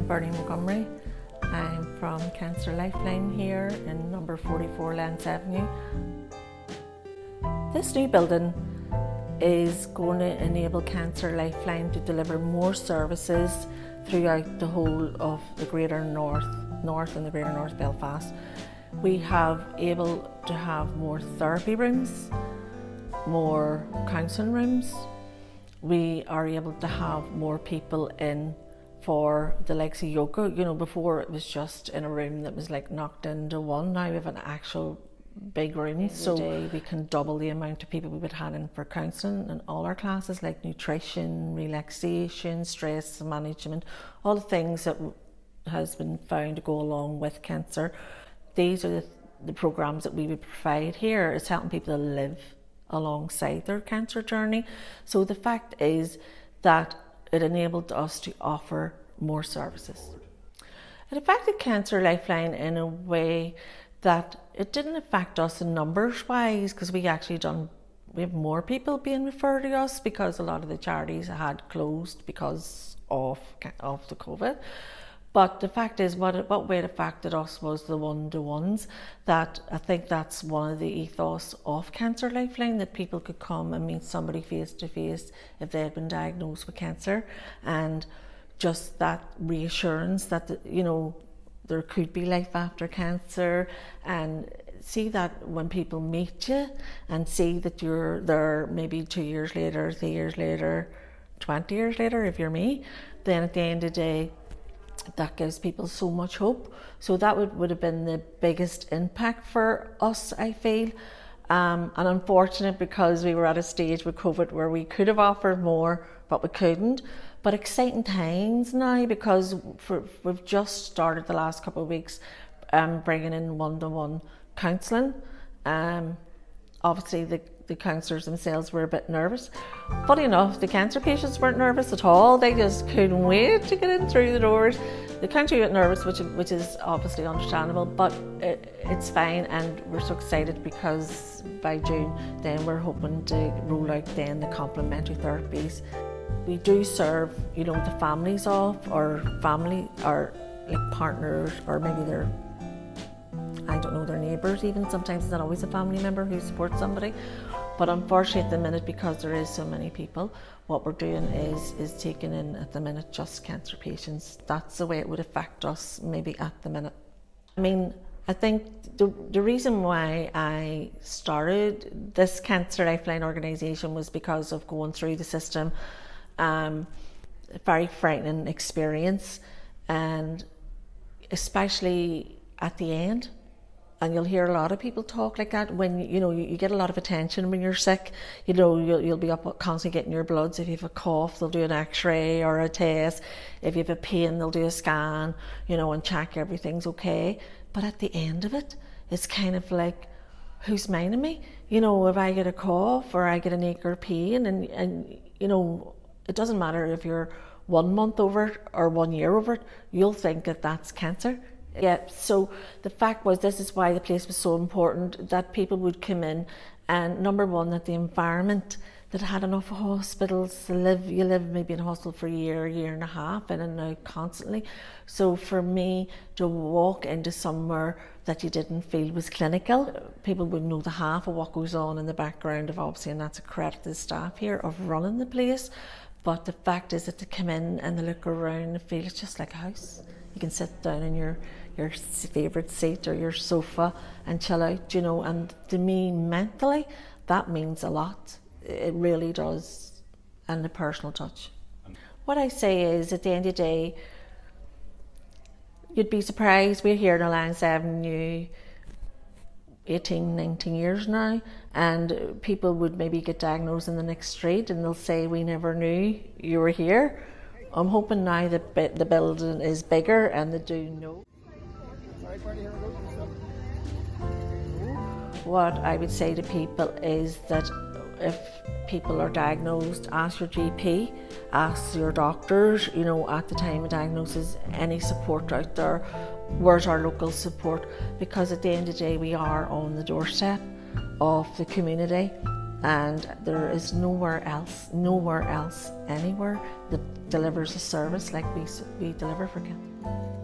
I'm Bernie Montgomery. I'm from Cancer LifelLine here in number 44 Lance Avenue. This new building is going to enable Cancer LifelLine to deliver more services throughout the whole of the Greater North and the Greater North Belfast. We have able to have more therapy rooms, more counselling rooms. We are able to have more people in for the likes of yoga. You know, before it was just in a room that was like knocked into one. Now we have an actual big room, so we can double the amount of people we would have in for counselling and all our classes like nutrition, relaxation, stress management, all the things that has been found to go along with cancer. These are the programs that we would provide here. It's helping people to live alongside their cancer journey. So the fact is that it enabled us to offer more services. It affected Cancer LifelLine in a way that it didn't affect us in numbers wise, because we have more people being referred to us because a lot of the charities had closed because of the COVID. But the fact is, what way it affected us was the one-to-ones. That I think that's one of the ethos of Cancer LifelLine, that people could come and meet somebody face to face if they had been diagnosed with cancer, and just that reassurance that there could be life after cancer, and see that when people meet you and see that you're there maybe 2 years later, 3 years later, 20 years later, if you're me, then at the end of the day, that gives people so much hope. So that would have been the biggest impact for us, I feel. And unfortunate, because we were at a stage with COVID where we could have offered more, but we couldn't. But exciting times now, because we've just started the last couple of weeks bringing in one-to-one counselling. Obviously the counsellors themselves were a bit nervous. Funny enough, the cancer patients weren't nervous at all. They just couldn't wait to get in through the doors. The country got nervous, which is obviously understandable, but it's fine, and we're so excited because by June then we're hoping to roll out then the complementary therapies. We do serve, the families of, or like partners, or maybe their neighbours even. Sometimes it's not always a family member who supports somebody. But unfortunately at the minute, because there is so many people, what we're doing is taking in at the minute just cancer patients. That's the way it would affect us maybe at the minute. I mean, I think the reason why I started this Cancer LifelLine organisation was because of going through the system. Very frightening experience, and especially at the end. And you'll hear a lot of people talk like that when you get a lot of attention when you're sick. You'll be up constantly getting your bloods. If you have a cough, they'll do an X-ray or a test. If you have a pain, they'll do a scan, and check everything's okay. But at the end of it, it's kind of like, who's minding me? If I get a cough or I get an ache or pain, and it doesn't matter if you're 1 month over it or 1 year over it, you'll think that that's cancer. Yeah, so the fact was, this is why the place was so important, that people would come in, and number one, that the environment, that had enough hospitals to live. You live maybe in a hospital for a year and a half, in and out constantly. So for me to walk into somewhere that you didn't feel was clinical, people would know the half of what goes on in the background of, obviously, and that's a credit to the staff here, of running the place. But the fact is that to come in and they look around and feel it's just like a house. You can sit down in your favourite seat or your sofa and chill out, and to me, mentally, that means a lot. It really does, and the personal touch. What I say is, at the end of the day, you'd be surprised. We're here in Lance Avenue 18, 19 years now, and people would maybe get diagnosed in the next street and they'll say, we never knew you were here. I'm hoping now that the building is bigger and they do know. What I would say to people is that if people are diagnosed, ask your GP, ask your doctors, at the time of diagnosis, any support out there, where's our local support? Because at the end of the day, we are on the doorstep of the community, and there is nowhere else, anywhere that delivers a service like we deliver for cancer.